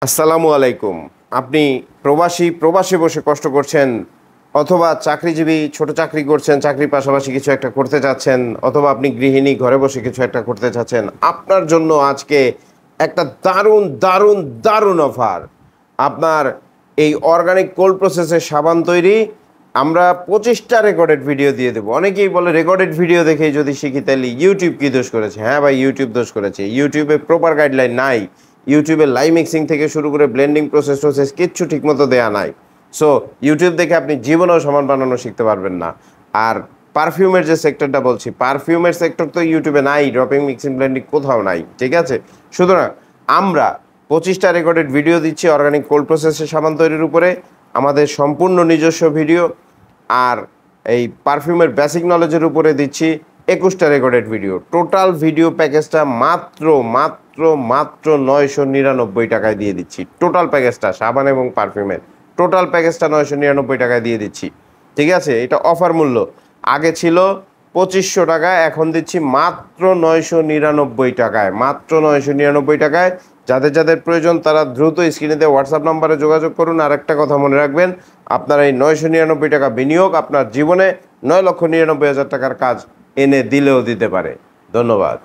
আসসালামু আলাইকুম। আপনি প্রবাসে বসে কষ্ট করছেন অথবা চাকরিজীবী ছোট চাকরি করছেন, চাকরির পাশাপাশি কিছু একটা করতে চাচ্ছেন অথবা আপনি গৃহিণী ঘরে বসে কিছু একটা করতে চাচ্ছেন। আপনার জন্য আজকে একটা দারুণ অফার। আপনার এই অর্গানিক কোল্ড প্রসেসের সাবান তৈরি আমরা ২৫ টা রেকর্ডেড ভিডিও দিয়ে দেবো। অনেকেই বলে রেকর্ডেড ভিডিও দেখেই যদি শিখি তাহলে ইউটিউব কি দোষ করেছে? হ্যাঁ ভাই, ইউটিউব দোষ করেছে। ইউটিউবে প্রপার গাইডলাইন নাই। ইউটিউবে লাইভ মিক্সিং থেকে শুরু করে ব্লেন্ডিং প্রসেস কিচ্ছু ঠিকমতো দেয়া নাই। সো ইউটিউব দেখে আপনি জীবনেও সাবান বানানো শিখতে পারবেন না। আর পারফিউমের যে সেক্টরটা বলছি, পারফিউমের সেক্টর তো ইউটিউবে নাই, ড্রপিং মিক্সিং ব্লেন্ডিং কোথাও নাই, ঠিক আছে? সুতরাং আমরা ২৫ টা রেকর্ডেড ভিডিও দিচ্ছি অর্গানিক কোল্ড প্রসেসের সাবান তৈরির উপরে, আমাদের সম্পূর্ণ নিজস্ব ভিডিও। আর এই পারফিউমের বেসিক নলেজের উপরে দিচ্ছি ২১ টা রেকর্ডেড ভিডিও। টোটাল ভিডিও প্যাকেজটা মাত্র ৯৯৯ টাকায় দিয়ে দিচ্ছি। টোটাল প্যাকেজটা সাবান এবং পারফিউমের টোটাল প্যাকেজটা ৯৯৯ টাকায় দিয়ে দিচ্ছি, ঠিক আছে? এটা অফার মূল্য। আগে ছিল ২৫০০ টাকা, এখন দিচ্ছি মাত্র ৯৯৯ টাকায়। মাত্র ৯৯৯ টাকায়। যাদের প্রয়োজন তারা দ্রুত স্ক্রিনে দেওয়া হোয়াটসঅ্যাপ নাম্বারে যোগাযোগ করুন। আর একটা কথা মনে রাখবেন, আপনার এই ৯৯৯ টাকা বিনিয়োগ আপনার জীবনে ৯,৯৯,০০০ টাকার কাজ এনে দিলেও দিতে পারে। ধন্যবাদ।